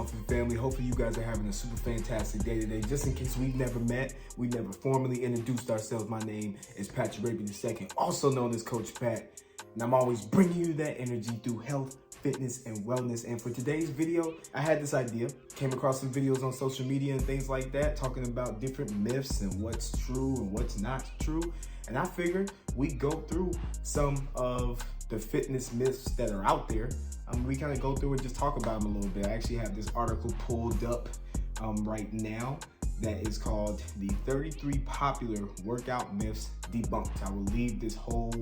Muffin family? Hopefully you guys are having a super fantastic day today. Just in case we've never met, we never formally introduced ourselves. My name is Patrick Raby II, also known as Coach Pat, and I'm always bringing you that energy through health, fitness, and wellness. And for today's video, I had this idea, came across some videos on social media and things like that, talking about different myths and what's true and what's not true. And I figured we'd go through some of the fitness myths that are out there. We kind of go through and just talk about them a little bit. I actually have this article pulled up right now that is called the 33 popular workout myths debunked. I will leave this whole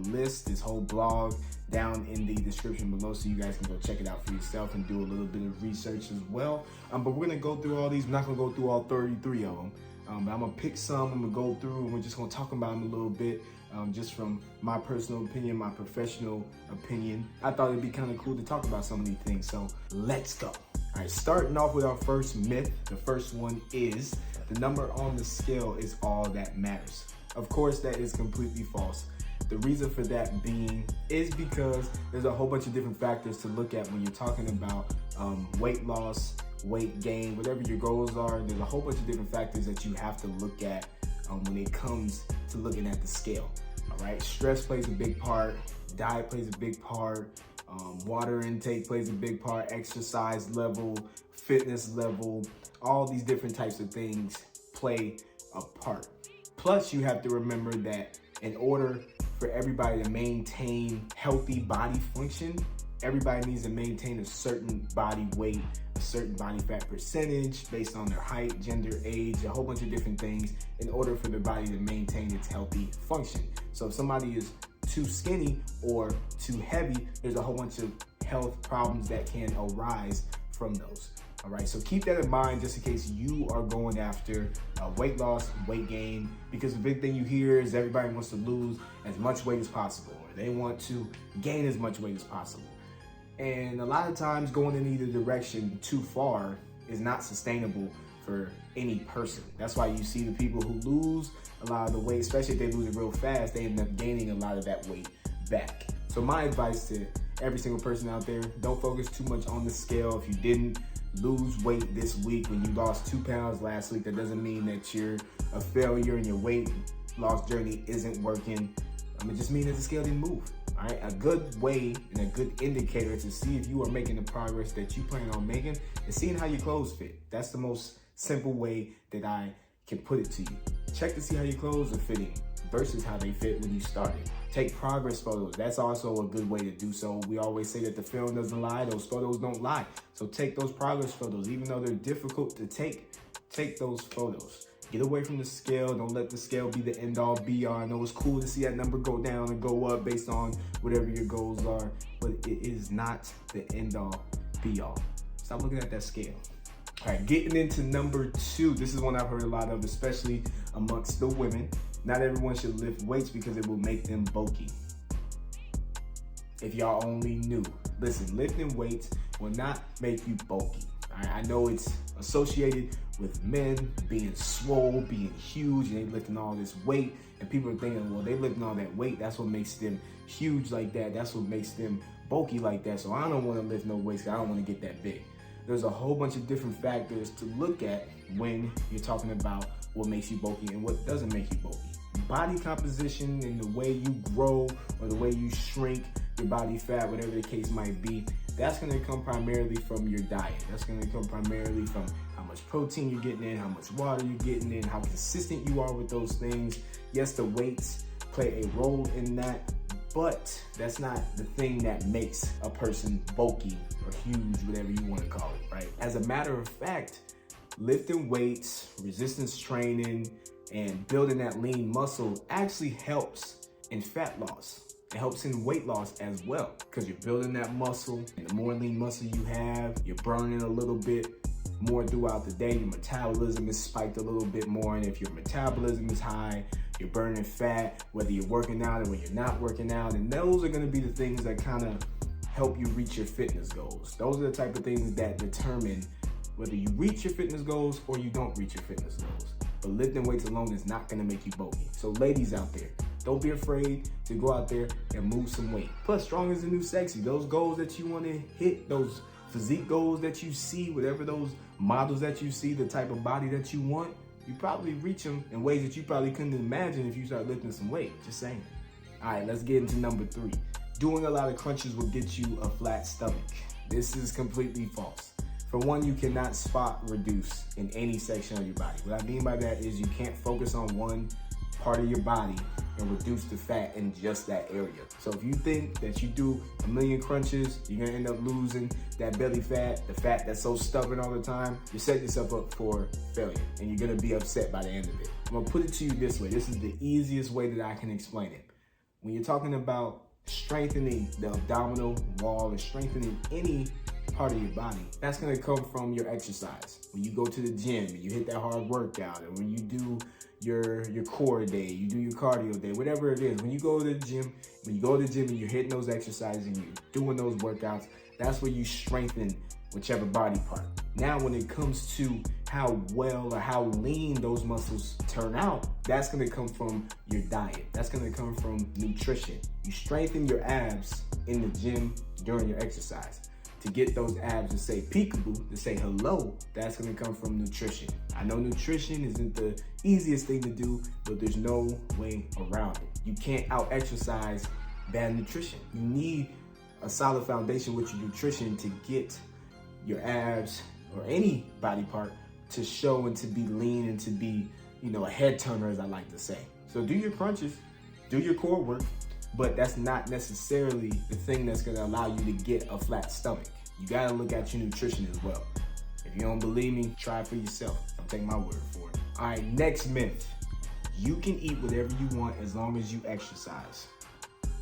list, this whole blog down in the description below so you guys can go check it out for yourself and do a little bit of research as well. But we're gonna go through all these. We're not gonna go through all 33 of them. But I'm gonna pick some, I'm gonna go through, and we're just gonna talk about them a little bit, just from my personal opinion, my professional opinion. I thought it'd be kind of cool to talk about some of these things, so let's go. All right, starting off with our first myth, the first one is the number on the scale is all that matters. Of course, that is completely false. The reason for that being is because there's a whole bunch of different factors to look at when you're talking about weight loss, weight gain, whatever your goals are. There's a whole bunch of different factors that you have to look at when it comes to looking at the scale. All right, stress plays a big part, diet plays a big part, water intake plays a big part, exercise level, fitness level, all these different types of things play a part. Plus, you have to remember that in order for everybody to maintain healthy body function, everybody needs to maintain a certain body weight, a certain body fat percentage based on their height, gender, age, a whole bunch of different things in order for their body to maintain its healthy function. So if somebody is too skinny or too heavy, there's a whole bunch of health problems that can arise from those. All right, so keep that in mind just in case you are going after weight loss, weight gain, because the big thing you hear is everybody wants to lose as much weight as possible, or they want to gain as much weight as possible. And a lot of times going in either direction too far is not sustainable for any person. That's why you see the people who lose a lot of the weight, especially if they lose it real fast, they end up gaining a lot of that weight back. So my advice to every single person out there, don't focus too much on the scale. If you didn't lose weight this week when you lost 2 pounds last week, that doesn't mean that you're a failure and your weight loss journey isn't working. It just means that the scale didn't move. All right, a good way and a good indicator to see if you are making the progress that you plan on making is seeing how your clothes fit. That's the most simple way that I can put it to you. Check to see how your clothes are fitting versus how they fit when you started. Take progress photos. That's also a good way to do so. We always say that the film doesn't lie, those photos don't lie. So take those progress photos. Even though they're difficult to take those photos. Get away from the scale. Don't let the scale be the end all be all. I know it's cool to see that number go down and go up based on whatever your goals are, but it is not the end all be all. Stop looking at that scale. All right, getting into number 2. This is one I've heard a lot of, especially amongst the women. Not everyone should lift weights because it will make them bulky. If y'all only knew. Listen, lifting weights will not make you bulky. I know it's associated with men being swole, being huge, and they lifting all this weight, and people are thinking, well, they lifting all that weight, that's what makes them huge like that, that's what makes them bulky like that, so I don't want to lift no weights, I don't want to get that big. There's a whole bunch of different factors to look at when you're talking about what makes you bulky and what doesn't make you bulky. Body composition and the way you grow or the way you shrink your body fat, whatever the case might be, that's going to come primarily from your diet. That's going to come primarily from how much protein you're getting in, how much water you're getting in, how consistent you are with those things. Yes, the weights play a role in that, but that's not the thing that makes a person bulky or huge, whatever you want to call it, right? As a matter of fact, lifting weights, resistance training, and building that lean muscle actually helps in fat loss. It helps in weight loss as well because you're building that muscle, and the more lean muscle you have, you're burning a little bit more throughout the day. Your metabolism is spiked a little bit more, and if your metabolism is high, you're burning fat, whether you're working out or when you're not working out, and those are going to be the things that kind of help you reach your fitness goals. Those are the type of things that determine whether you reach your fitness goals or you don't reach your fitness goals. But lifting weights alone is not gonna make you bulky. So ladies out there, don't be afraid to go out there and move some weight. Plus, strong is the new sexy. Those goals that you wanna hit, those physique goals that you see, whatever those models that you see, the type of body that you want, you probably reach them in ways that you probably couldn't imagine if you start lifting some weight. Just saying. All right, let's get into number 3. Doing a lot of crunches will get you a flat stomach. This is completely false. For one, you cannot spot reduce in any section of your body. What I mean by that is you can't focus on one part of your body and reduce the fat in just that area. So if you think that you do a million crunches, you're gonna end up losing that belly fat, the fat that's so stubborn all the time, you set yourself up for failure and you're gonna be upset by the end of it. I'm gonna put it to you this way. This is the easiest way that I can explain it. When you're talking about strengthening the abdominal wall or strengthening any part of your body, that's gonna come from your exercise. When you go to the gym and you hit that hard workout, and when you do your core day, you do your cardio day, whatever it is, when you go to the gym, and you're hitting those exercises and you're doing those workouts, that's where you strengthen whichever body part. Now, when it comes to how well or how lean those muscles turn out, that's gonna come from your diet. That's gonna come from nutrition. You strengthen your abs in the gym during your exercise. To get those abs to say peekaboo, to say hello, that's gonna come from nutrition. I know nutrition isn't the easiest thing to do, but there's no way around it. You can't out-exercise bad nutrition. You need a solid foundation with your nutrition to get your abs or any body part to show and to be lean and to be, a head turner, as I like to say. So do your crunches, do your core work, but that's not necessarily the thing that's gonna allow you to get a flat stomach. You gotta look at your nutrition as well. If you don't believe me, try it for yourself. Don't take my word for it. All right, next myth. You can eat whatever you want as long as you exercise.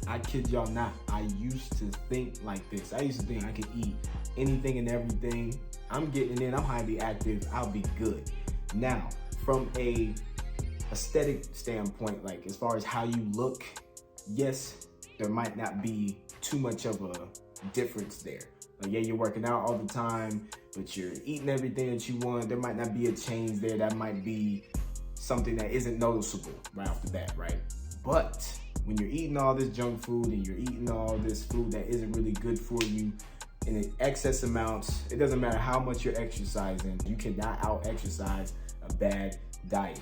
I kid y'all not. I used to think like this. I used to think I could eat anything and everything. I'm getting in, I'm highly active, I'll be good. Now, from a aesthetic standpoint, like as far as how you look, yes, there might not be too much of a difference there. Like, yeah, you're working out all the time, but you're eating everything that you want. There might not be a change there. That might be something that isn't noticeable right off the bat, right? But when you're eating all this junk food and you're eating all this food that isn't really good for you in excess amounts, it doesn't matter how much you're exercising, you cannot out-exercise a bad diet.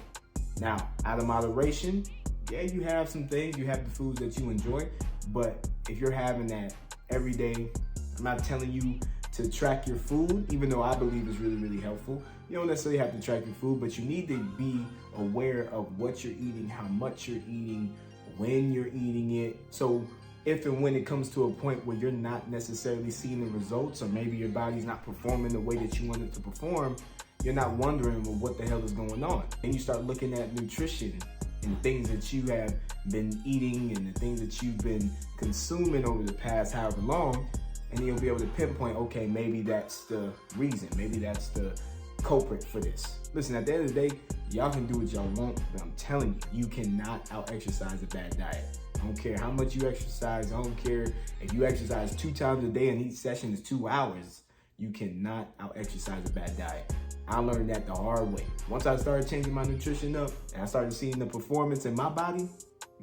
Now, out of moderation, yeah, you have some things, you have the foods that you enjoy, but if you're having that every day, I'm not telling you to track your food, even though I believe it's really, really helpful. You don't necessarily have to track your food, but you need to be aware of what you're eating, how much you're eating, when you're eating it. So if and when it comes to a point where you're not necessarily seeing the results, or maybe your body's not performing the way that you want it to perform, you're not wondering, well, what the hell is going on? And you start looking at nutrition and things that you have been eating and the things that you've been consuming over the past however long, and you'll be able to pinpoint, okay, maybe that's the reason, maybe that's the culprit for this. Listen, at the end of the day, y'all can do what y'all want, but I'm telling you, you cannot out-exercise a bad diet. I don't care how much you exercise. I don't care if you exercise 2 times a day and each session is 2 hours. You cannot out-exercise a bad diet. I learned that the hard way. Once I started changing my nutrition up and I started seeing the performance in my body,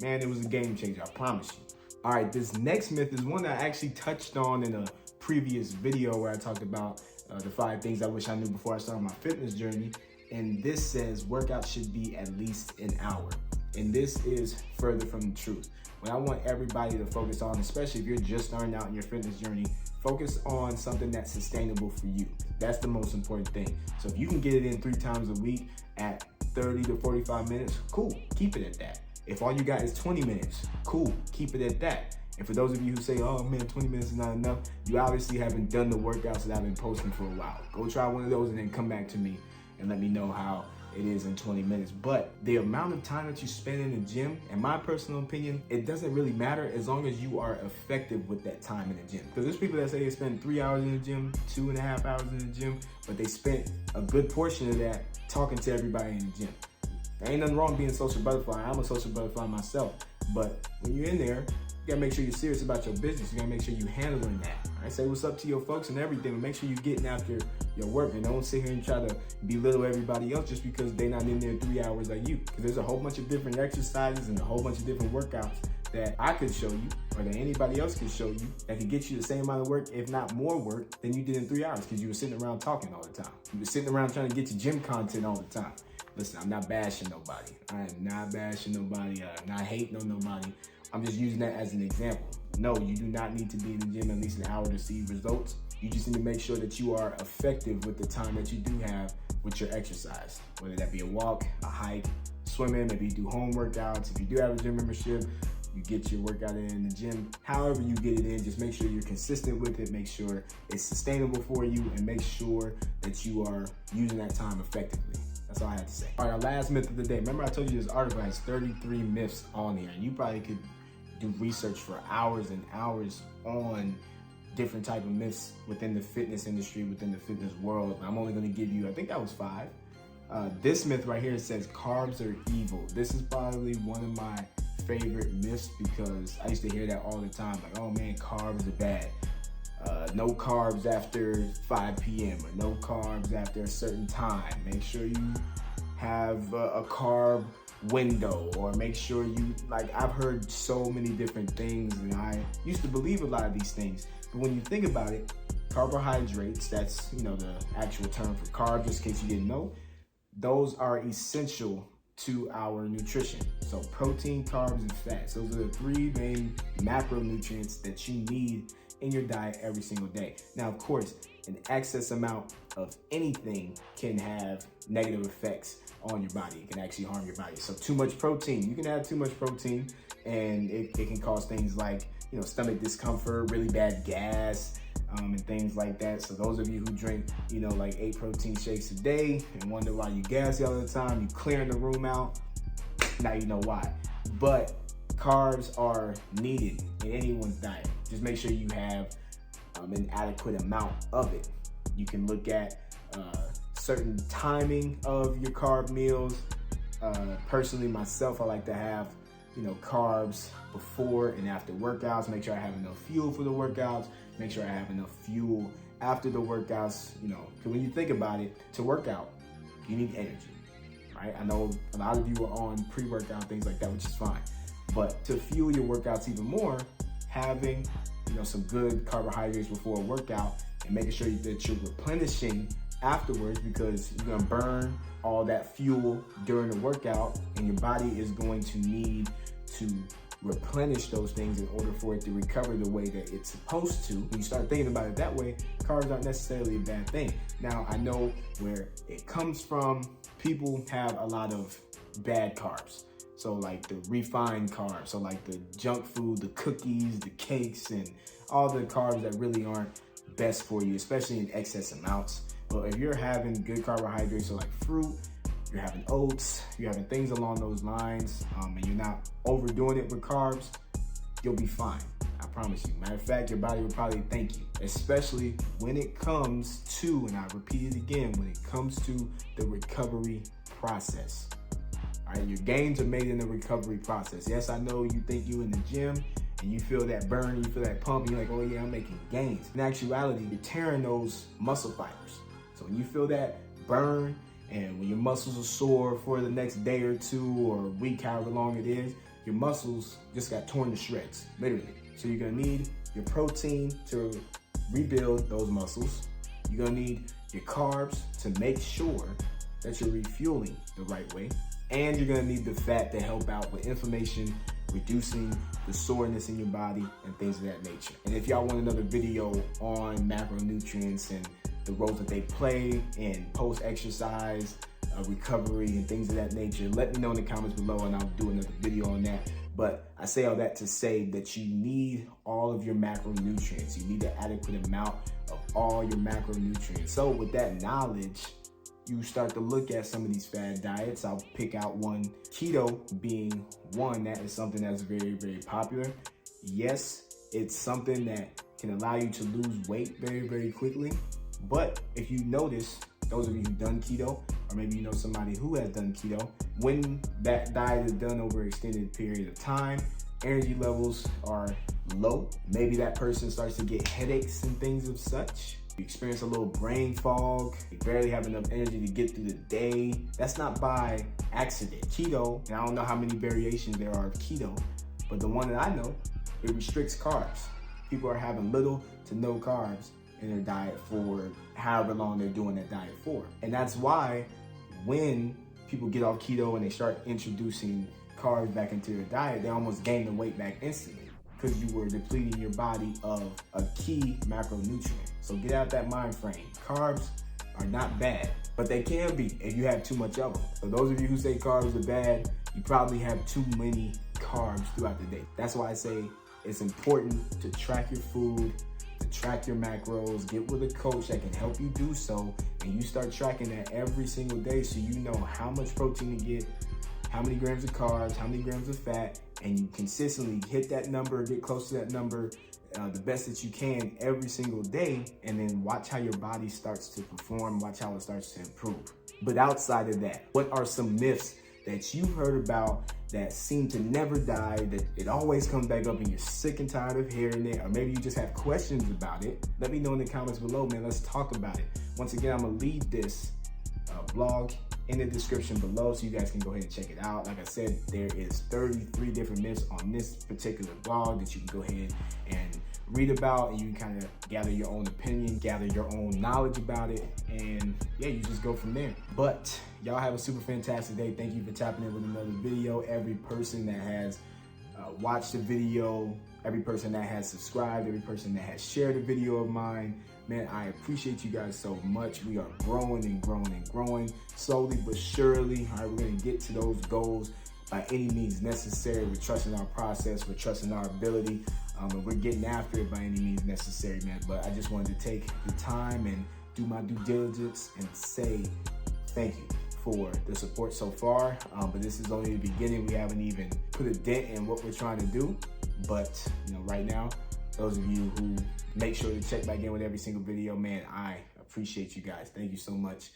man, it was a game changer, I promise you. All right, this next myth is one that I actually touched on in a previous video where I talked about the 5 things I wish I knew before I started my fitness journey. And this says workouts should be at least an hour. And this is further from the truth. What I want everybody to focus on, especially if you're just starting out in your fitness journey, focus on something that's sustainable for you. That's the most important thing. So if you can get it in 3 times a week at 30 to 45 minutes, cool, keep it at that. If all you got is 20 minutes, cool, keep it at that. And for those of you who say, oh man, 20 minutes is not enough, you obviously haven't done the workouts that I've been posting for a while. Go try one of those and then come back to me and let me know how it is in 20 minutes. But the amount of time that you spend in the gym, in my personal opinion, it doesn't really matter as long as you are effective with that time in the gym. Because there's people that say they spend 3 hours in the gym, 2.5 hours in the gym, but they spent a good portion of that talking to everybody in the gym. There ain't nothing wrong being a social butterfly. I'm a social butterfly myself. But when you're in there, you gotta make sure you're serious about your business. You gotta make sure you're handling that. All right, say what's up to your folks and everything, but make sure you're getting after your work, and don't sit here and try to belittle everybody else just because they're not in there 3 hours like you. Because there's a whole bunch of different exercises and a whole bunch of different workouts that I could show you, or that anybody else could show you, that could get you the same amount of work, if not more work, than you did in 3 hours, because you were sitting around talking all the time. You were sitting around trying to get your gym content all the time. Listen, I'm not bashing nobody. I am not bashing nobody. I'm not hating on nobody. I'm just using that as an example. No, you do not need to be in the gym at least an hour to see results. You just need to make sure that you are effective with the time that you do have with your exercise, whether that be a walk, a hike, swimming, maybe you do home workouts. If you do have a gym membership, you get your workout in the gym. However you get it in, just make sure you're consistent with it, make sure it's sustainable for you, and make sure that you are using that time effectively. That's all I had to say. All right, our last myth of the day. Remember I told you this article has 33 myths on here, and you probably could do research for hours and hours on different type of myths within the fitness industry, within the fitness world. I'm only gonna give you, I think that was 5. This myth right here says carbs are evil. This is probably one of my favorite myths because I used to hear that all the time. Like, oh man, carbs are bad. No carbs after 5 p.m. or no carbs after a certain time. Make sure you have a carb window, or make sure you, like, I've heard so many different things and I used to believe a lot of these things. But when you think about it, carbohydrates, that's, you know, the actual term for carbs, just in case you didn't know, those are essential to our nutrition. So protein, carbs, and fats, those are the 3 main macronutrients that you need in your diet every single day. Now, of course, an excess amount of anything can have negative effects on your body. It can actually harm your body. So too much protein, you can have too much protein and it can cause things like, you know, stomach discomfort, really bad gas, and things like that. So those of you who drink, you know, like 8 protein shakes a day and wonder why you gassy all the time, you clearing the room out, now you know why. But carbs are needed in anyone's diet. Just make sure you have an adequate amount of it. You can look at certain timing of your carb meals. Personally, myself, I like to have, you know, carbs before and after workouts. Make sure I have enough fuel for the workouts. Make sure I have enough fuel after the workouts, you know, because when you think about it, to work out, you need energy, right? I know a lot of you are on pre-workout, things like that, which is fine. But to fuel your workouts even more, having, you know, some good carbohydrates before a workout and making sure that you're replenishing afterwards, because you're gonna burn all that fuel during the workout and your body is going to need to replenish those things in order for it to recover the way that it's supposed to. When you start thinking about it that way, carbs aren't necessarily a bad thing. Now, I know where it comes from. People have a lot of bad carbs. So like the refined carbs, so like the junk food, the cookies, the cakes, and all the carbs that really aren't best for you, especially in excess amounts. But if you're having good carbohydrates, so like fruit, you're having oats, you're having things along those lines, and you're not overdoing it with carbs, you'll be fine. I promise you. Matter of fact, your body will probably thank you, especially when it comes to, and I repeat it again, when it comes to the recovery process. All right, your gains are made in the recovery process. Yes, I know you think you in the gym and you feel that burn, you feel that pump, and you're like, oh yeah, I'm making gains. In actuality, you're tearing those muscle fibers. So when you feel that burn and when your muscles are sore for the next day or 2 or a week, however long it is, your muscles just got torn to shreds, literally. So you're gonna need your protein to rebuild those muscles. You're gonna need your carbs to make sure that you're refueling the right way. And you're gonna need the fat to help out with inflammation, reducing the soreness in your body and things of that nature. And if y'all want another video on macronutrients and the roles that they play in post-exercise recovery and things of that nature, let me know in the comments below and I'll do another video on that. But I say all that to say that you need all of your macronutrients. You need an adequate amount of all your macronutrients. So with that knowledge, you start to look at some of these fad diets. I'll pick out one, keto being one. That is something that's very, very popular. Yes, it's something that can allow you to lose weight very, very quickly. But if you notice, those of you who've done keto, or maybe you know somebody who has done keto, when that diet is done over an extended period of time, energy levels are low. Maybe that person starts to get headaches and things of such. You experience a little brain fog, you barely have enough energy to get through the day. That's not by accident. Keto, and I don't know how many variations there are of keto, But the one that I know, it restricts carbs. People are having little to no carbs in their diet for however long they're doing that diet for. And that's why when people get off keto and they start introducing carbs back into their diet, they almost gain the weight back instantly because you were depleting your body of a key macronutrient. So get out that mind frame. Carbs are not bad, but they can be if you have too much of them. So those of you who say carbs are bad, you probably have too many carbs throughout the day. That's why I say it's important to track your food, to track your macros, get with a coach that can help you do so, and you start tracking that every single day so you know how much protein to get, how many grams of carbs, how many grams of fat, and you consistently hit that number, get close to that number, the best that you can every single day, and then watch how your body starts to perform, watch how it starts to improve. But outside of that, what are some myths that you've heard about that seem to never die, that it always comes back up and you're sick and tired of hearing it, or maybe you just have questions about it? Let me know in the comments below, man. Let's talk about it. Once again, I'm gonna leave this blog in the description below so you guys can go ahead and check it out. Like I said, there is 33 different myths on this particular blog that you can go ahead and read about, and you can kind of gather your own opinion, gather your own knowledge about it, and yeah, you just go from there. But y'all have a super fantastic day. Thank you for tapping in with another video. Every person that has watched the video, every person that has subscribed, every person that has shared a video of mine, man, I appreciate you guys so much. We are growing and growing and growing, slowly but surely. All right, we're gonna get to those goals by any means necessary. We're trusting our process, we're trusting our ability, and we're getting after it by any means necessary, man. But I just wanted to take the time and do my due diligence and say thank you for the support so far. But this is only the beginning. We haven't even put a dent in what we're trying to do. But right now, those of you who make sure to check back in with every single video, man, I appreciate you guys. Thank you so much.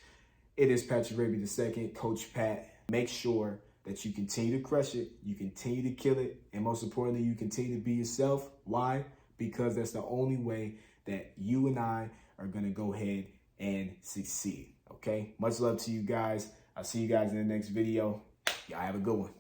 It is Patrick Raby II, Coach Pat. Make sure that you continue to crush it, you continue to kill it, and most importantly, you continue to be yourself. Why? Because that's the only way that you and I are gonna go ahead and succeed, okay? Much love to you guys. I'll see you guys in the next video. Y'all have a good one.